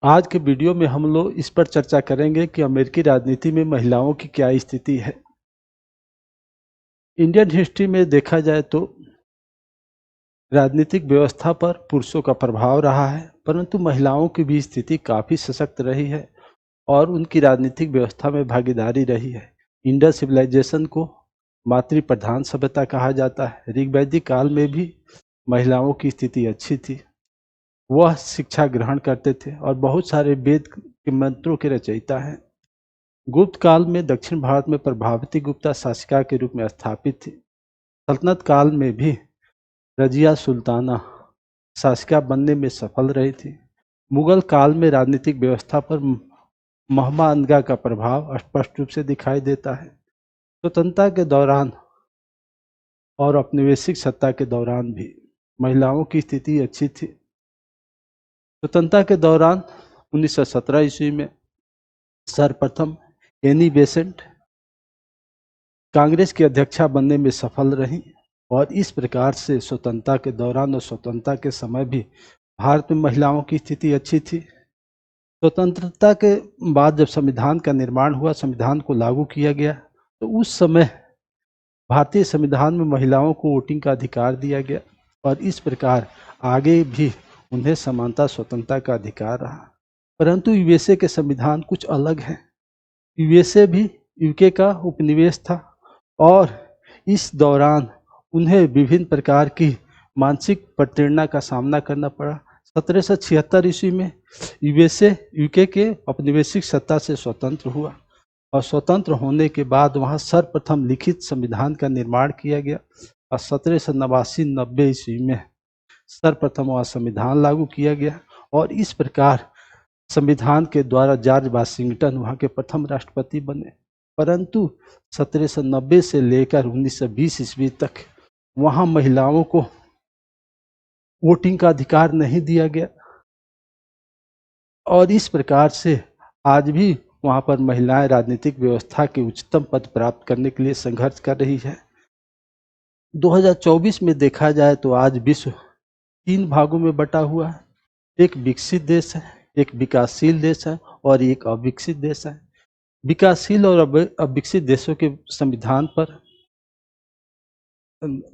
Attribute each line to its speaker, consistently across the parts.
Speaker 1: आज के वीडियो में हम लोग इस पर चर्चा करेंगे कि अमेरिकी राजनीति में महिलाओं की क्या स्थिति है। इंडियन हिस्ट्री में देखा जाए तो राजनीतिक व्यवस्था पर पुरुषों का प्रभाव रहा है, परंतु महिलाओं की भी स्थिति काफ़ी सशक्त रही है और उनकी राजनीतिक व्यवस्था में भागीदारी रही है। इंडस सिविलाइजेशन को मातृ प्रधान सभ्यता कहा जाता है। ऋग्वैदिक काल में भी महिलाओं की स्थिति अच्छी थी। वह शिक्षा ग्रहण करते थे और बहुत सारे वेद के मंत्रों के रचयिता हैं। गुप्त काल में दक्षिण भारत में प्रभावती गुप्ता शासिका के रूप में स्थापित थी। सल्तनत काल में भी रजिया सुल्ताना शासिका बनने में सफल रही थी। मुगल काल में राजनीतिक व्यवस्था पर महमा अनगा का प्रभाव स्पष्ट रूप से दिखाई देता है। स्वतंत्रता के दौरान और औपनिवेशिक सत्ता के दौरान भी महिलाओं की स्थिति अच्छी थी। स्वतंत्रता के दौरान 1917 ईस्वी में सर्वप्रथम एनी बेसेंट कांग्रेस की अध्यक्षा बनने में सफल रहीं और इस प्रकार से स्वतंत्रता के दौरान और स्वतंत्रता के समय भी भारत में महिलाओं की स्थिति अच्छी थी। स्वतंत्रता के बाद जब संविधान का निर्माण हुआ, संविधान को लागू किया गया, तो उस समय भारतीय संविधान में महिलाओं को वोटिंग का अधिकार दिया गया और इस प्रकार आगे भी उन्हें समानता स्वतंत्रता का अधिकार रहा। परंतु यूएसए के संविधान कुछ अलग है। यूएसए भी यूके का उपनिवेश था और इस दौरान उन्हें विभिन्न प्रकार की मानसिक प्रताड़ना का सामना करना पड़ा। 1776 ईस्वी में यूएसए यूके के औपनिवेशिक सत्ता से स्वतंत्र हुआ और स्वतंत्र होने के बाद वहां सर्वप्रथम लिखित संविधान का निर्माण किया गया और 1789-90 ईस्वी में सर्वप्रथम वहां संविधान लागू किया गया और इस प्रकार संविधान के द्वारा जॉर्ज वाशिंगटन वहां के प्रथम राष्ट्रपति बने। परंतु 1790 से लेकर 1920 ईस्वी तक वहां महिलाओं को वोटिंग का अधिकार नहीं दिया गया और इस प्रकार से आज भी वहां पर महिलाएं राजनीतिक व्यवस्था के उच्चतम पद प्राप्त करने के लिए संघर्ष कर रही है। 2024 में देखा जाए तो आज विश्व 3 भागों में बटा हुआ है। एक विकसित देश है, एक विकासशील देश है और एक अविकसित देश है। विकासशील और अविकसित देशों के संविधान पर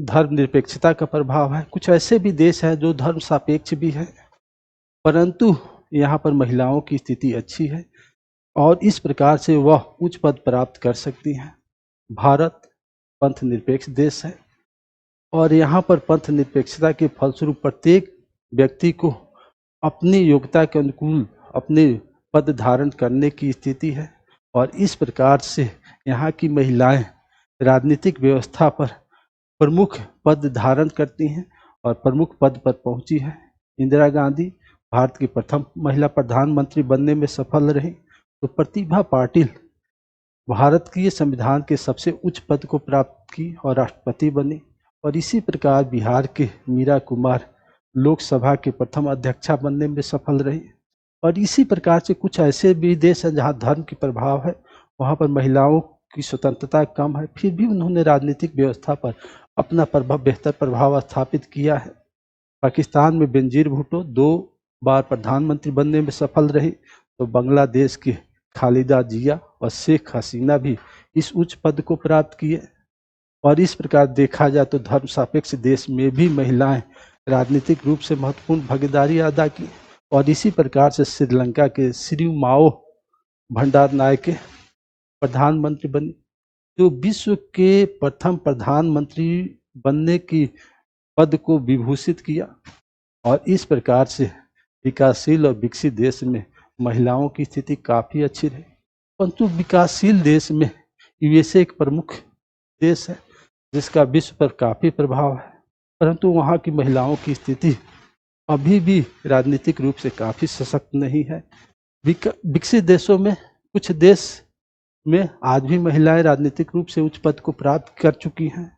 Speaker 1: धर्मनिरपेक्षता का प्रभाव है। कुछ ऐसे भी देश हैं जो धर्म सापेक्ष भी है, परंतु यहाँ पर महिलाओं की स्थिति अच्छी है और इस प्रकार से वह उच्च पद प्राप्त कर सकती हैं। भारत पंथ निरपेक्ष देश है और यहाँ पर पंथ निरपेक्षता के फलस्वरूप प्रत्येक व्यक्ति को अपनी योग्यता के अनुकूल अपने पद धारण करने की स्थिति है और इस प्रकार से यहाँ की महिलाएं राजनीतिक व्यवस्था पर प्रमुख पद धारण करती हैं और प्रमुख पद पर पहुंची हैं। इंदिरा गांधी भारत की प्रथम महिला प्रधानमंत्री बनने में सफल रही, तो प्रतिभा पाटिल भारत की संविधान के सबसे उच्च पद को प्राप्त की और राष्ट्रपति बनी और इसी प्रकार बिहार के मीरा कुमार लोकसभा के प्रथम अध्यक्षा बनने में सफल रही और इसी प्रकार से कुछ ऐसे भी देश हैं जहां धर्म की प्रभाव है, वहां पर महिलाओं की स्वतंत्रता कम है, फिर भी उन्होंने राजनीतिक व्यवस्था पर अपना बेहतर प्रभाव स्थापित किया है। पाकिस्तान में बेनजीर भुट्टो 2 बार प्रधानमंत्री बनने में सफल रही, तो बांग्लादेश की खालिदा जिया और शेख हसीना भी इस उच्च पद को प्राप्त किए और इस प्रकार देखा जाए तो धर्म सापेक्ष देश में भी महिलाएं राजनीतिक रूप से महत्वपूर्ण भागीदारी अदा की और इसी प्रकार से श्रीलंका के सिरिमाओ भंडारनायके प्रधानमंत्री बनी, जो विश्व के प्रथम प्रधानमंत्री बनने की पद को विभूषित किया और इस प्रकार से विकासशील और विकसित देश में महिलाओं की स्थिति काफ़ी अच्छी रही। परंतु विकासशील देश में यूएसए एक प्रमुख देश है जिसका विश्व पर काफ़ी प्रभाव है, परंतु वहाँ की महिलाओं की स्थिति अभी भी राजनीतिक रूप से काफ़ी सशक्त नहीं है। विकसित देशों में कुछ देश में आज भी महिलाएं राजनीतिक रूप से उच्च पद को प्राप्त कर चुकी हैं।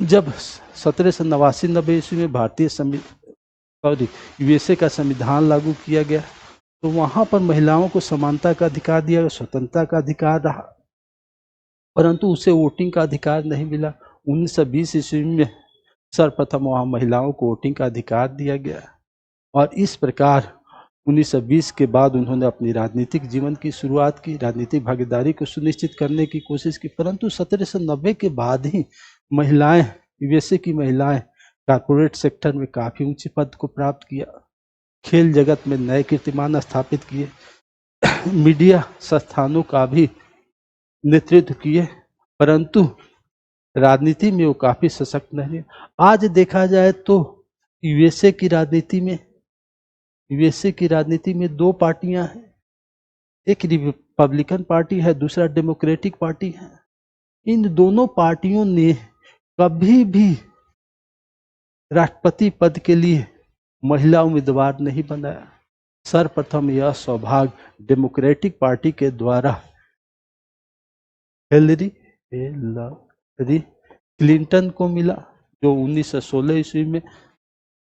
Speaker 1: जब 1789-90 ईस्वी में यूएसए का संविधान लागू किया गया, तो वहाँ पर महिलाओं को समानता का अधिकार दिया गया, स्वतंत्रता का अधिकार रहा, परंतु उसे वोटिंग का अधिकार नहीं मिला। 1920 ईस्वी में सर्वप्रथम वहाँ महिलाओं को वोटिंग का अधिकार दिया गया और इस प्रकार 1920 के बाद उन्होंने अपनी राजनीतिक जीवन की शुरुआत की, राजनीतिक भागीदारी को सुनिश्चित करने की कोशिश की, परंतु 1790 के बाद ही महिलाएं, यूएसए की महिलाएं कॉर्पोरेट सेक्टर में काफी ऊंचे पद को प्राप्त किया, खेल जगत में नए कीर्तिमान स्थापित किए, मीडिया संस्थानों का भी नेतृत्व किए, परंतु राजनीति में वो काफी सशक्त नहीं। आज देखा जाए तो यूएसए की राजनीति में दो पार्टियां हैं, एक रिपब्लिकन पार्टी है, दूसरा डेमोक्रेटिक पार्टी है। इन दोनों पार्टियों ने कभी भी राष्ट्रपति पद के लिए महिला उम्मीदवार नहीं बनाया। सर्वप्रथम यह सौभाग्य डेमोक्रेटिक पार्टी के द्वारा हिलरी क्लिंटन को मिला, जो 1916 ईस्वी में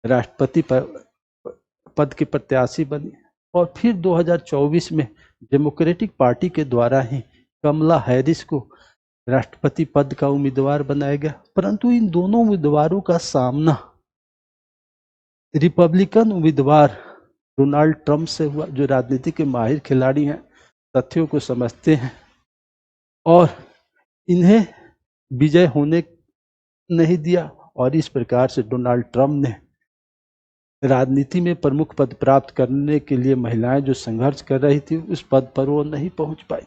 Speaker 1: राष्ट्रपति पद की प्रत्याशी बनी, और फिर 2024 में डेमोक्रेटिक पार्टी के द्वारा ही कमला हैरिस को राष्ट्रपति पद का उम्मीदवार बनाया गया। परंतु इन दोनों उम्मीदवारों का सामना रिपब्लिकन उम्मीदवार डोनाल्ड ट्रंप से हुआ, जो राजनीति के माहिर खिलाड़ी हैं, तथ्यों को समझते हैं, और इन्हें विजय होने नहीं दिया, और इस प्रकार से डोनाल्ड ट्रंप ने राजनीति में प्रमुख पद प्राप्त करने के लिए महिलाएं जो संघर्ष कर रही थी, उस पद पर वो नहीं पहुंच पाई।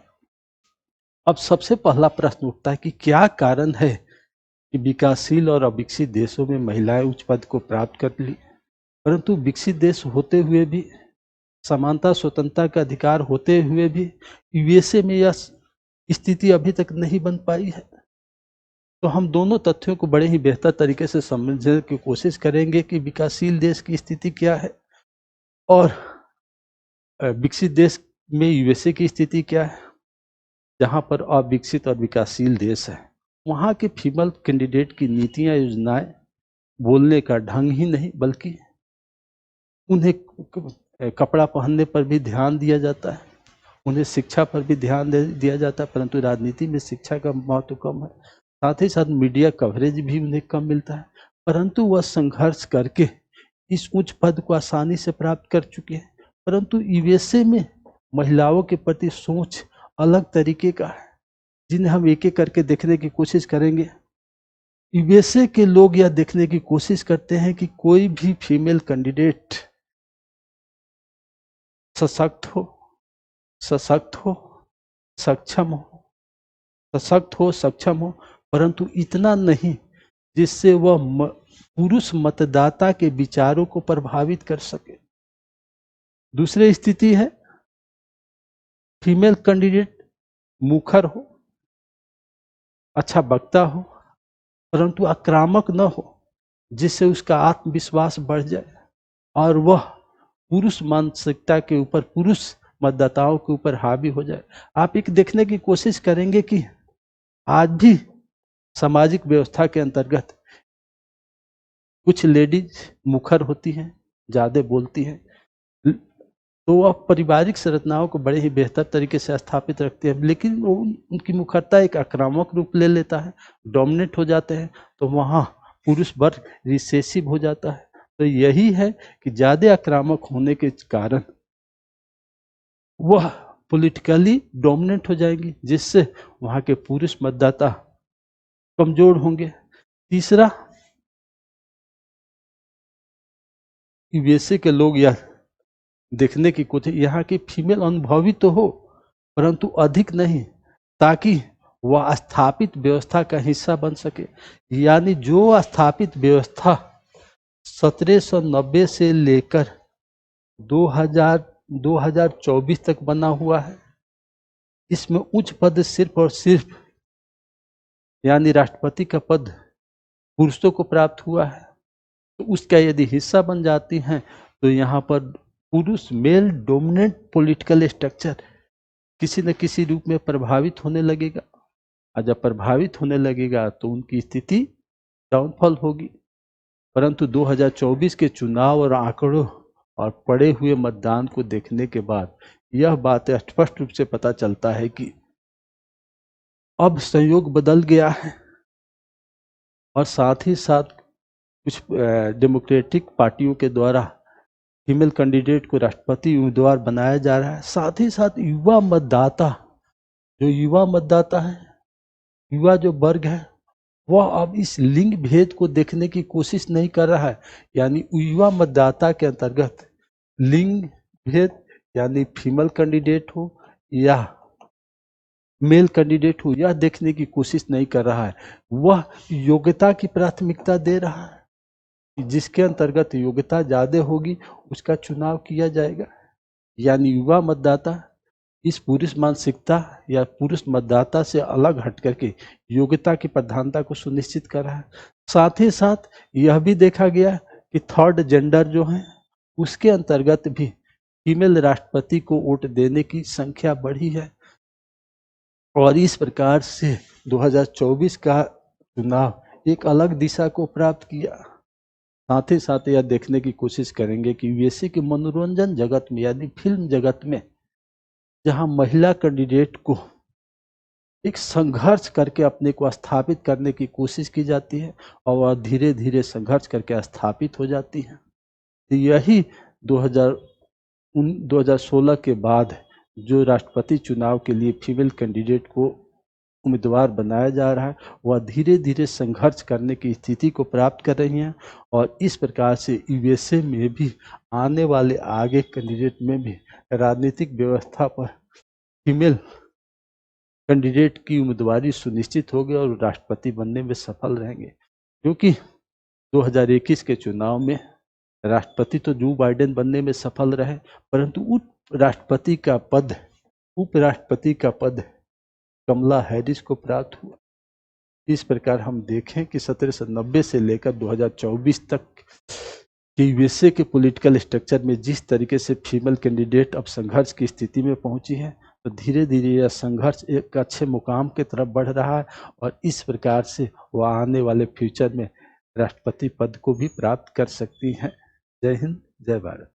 Speaker 1: अब सबसे पहला प्रश्न उठता है कि क्या कारण है कि विकासशील और अविकसित देशों में महिलाएं उच्च पद को प्राप्त कर ली, परंतु विकसित देश होते हुए भी, समानता स्वतंत्रता का अधिकार होते हुए भी यूएसए में यह स्थिति अभी तक नहीं बन पाई है। तो हम दोनों तथ्यों को बड़े ही बेहतर तरीके से समझने की कोशिश करेंगे कि विकासशील देश की स्थिति क्या है और विकसित देश में यूएसए की स्थिति क्या है। जहां पर अविकसित और विकासशील देश है, वहां के फीमेल कैंडिडेट की नीतियां, योजनाएं, बोलने का ढंग ही नहीं, बल्कि उन्हें कपड़ा पहनने पर भी ध्यान दिया जाता है, उन्हें शिक्षा पर भी ध्यान दिया जाता है, परंतु राजनीति में शिक्षा का महत्व कम है। साथ ही साथ मीडिया कवरेज भी उन्हें कम मिलता है, परंतु वह संघर्ष करके इस उच्च पद को आसानी से प्राप्त कर चुके हैं। परंतु यूएसए में महिलाओं के प्रति सोच अलग तरीके का है, जिन्हें हम एक एक करके देखने की कोशिश करेंगे। यूएसए के लोग यह देखने की कोशिश करते हैं कि कोई भी फीमेल कैंडिडेट सशक्त हो, सक्षम हो, परंतु इतना नहीं जिससे वह पुरुष मतदाता के विचारों को प्रभावित कर सके। दूसरी स्थिति है फीमेल कैंडिडेट मुखर हो, अच्छा वक्ता हो, परंतु आक्रामक न हो, जिससे उसका आत्मविश्वास बढ़ जाए और वह पुरुष मानसिकता के ऊपर, पुरुष मतदाताओं के ऊपर हावी हो जाए। आप एक देखने की कोशिश करेंगे कि आज भी सामाजिक व्यवस्था के अंतर्गत कुछ लेडीज मुखर होती हैं, ज्यादा बोलती हैं, तो वह पारिवारिक संरचनाओं को बड़े ही बेहतर तरीके से स्थापित रखती है, लेकिन उनकी मुखरता एक आक्रामक रूप ले लेता है, डोमिनेट हो जाते हैं, तो वहाँ पुरुष वर्ग रिसेसिव हो जाता है। तो यही है कि ज्यादा आक्रामक होने के कारण वह पॉलिटिकली डोमिनेट हो जाएंगी, जिससे वहाँ के पुरुष मतदाता कमजोर होंगे। तीसरा, यूएसए के लोग यह देखने की कोशिश, यहाँ की फीमेल अनुभवी तो हो परंतु अधिक नहीं, ताकि वह स्थापित व्यवस्था का हिस्सा बन सके। यानी जो स्थापित व्यवस्था 1790 से लेकर 2024 तक बना हुआ है, इसमें उच्च पद सिर्फ और सिर्फ यानी राष्ट्रपति का पद पुरुषों को प्राप्त हुआ है। तो उसका यदि हिस्सा बन जाती हैं तो यहाँ पर पुरुष मेल डोमिनेंट पॉलिटिकल स्ट्रक्चर किसी न किसी रूप में प्रभावित होने लगेगा, और जब प्रभावित होने लगेगा तो उनकी स्थिति डाउनफॉल होगी। परंतु 2024 के चुनाव और आंकड़ों और पड़े हुए मतदान को देखने के बाद यह बात स्पष्ट रूप से पता चलता है कि अब संयोग बदल गया है, और साथ ही साथ कुछ डेमोक्रेटिक पार्टियों के द्वारा फीमेल कैंडिडेट को राष्ट्रपति उम्मीदवार बनाया जा रहा है। साथ ही साथ युवा मतदाता, जो युवा मतदाता है, युवा जो वर्ग है, वह अब इस लिंग भेद को देखने की कोशिश नहीं कर रहा है। यानी युवा मतदाता के अंतर्गत लिंग भेद, यानी फीमेल कैंडिडेट हो या मेल कैंडिडेट हो, यह देखने की कोशिश नहीं कर रहा है। वह योग्यता की प्राथमिकता दे रहा है, जिसके अंतर्गत योग्यता ज्यादा होगी उसका चुनाव किया जाएगा। यानी युवा मतदाता इस पुरुष मानसिकता या पुरुष मतदाता से अलग हट करके योग्यता की प्रधानता को सुनिश्चित कर रहा है। साथ ही साथ यह भी देखा गया कि थर्ड जेंडर जो है उसके अंतर्गत भी फीमेल राष्ट्रपति को वोट देने की संख्या बढ़ी है और इस प्रकार से 2024 का चुनाव एक अलग दिशा को प्राप्त किया। साथ ही साथ यह देखने की कोशिश करेंगे कि यूएसए के मनोरंजन जगत में, यानी फिल्म जगत में, जहां महिला कैंडिडेट को एक संघर्ष करके अपने को स्थापित करने की कोशिश की जाती है और वह धीरे धीरे संघर्ष करके स्थापित हो जाती है। तो यही 2016 के बाद जो राष्ट्रपति चुनाव के लिए फीमेल कैंडिडेट को उम्मीदवार बनाया जा रहा है, वह धीरे धीरे संघर्ष करने की स्थिति को प्राप्त कर रही हैं और इस प्रकार से यूएसए में भी आने वाले आगे कैंडिडेट में भी राजनीतिक व्यवस्था पर फीमेल कैंडिडेट की उम्मीदवारी सुनिश्चित होगी और राष्ट्रपति बनने में सफल रहेंगे। क्योंकि 2021 के चुनाव में राष्ट्रपति तो जो बाइडेन बनने में सफल रहे, परंतु उपराष्ट्रपति का पद कमला हैरिस को प्राप्त हुआ। इस प्रकार हम देखें कि 1790 से लेकर 2024 तक कि यूएसए के पॉलिटिकल स्ट्रक्चर में जिस तरीके से फीमेल कैंडिडेट अब संघर्ष की स्थिति में पहुंची है, तो धीरे धीरे यह संघर्ष एक अच्छे मुकाम की तरफ बढ़ रहा है और इस प्रकार से वह आने वाले फ्यूचर में राष्ट्रपति पद को भी प्राप्त कर सकती हैं। जय हिंद, जय भारत।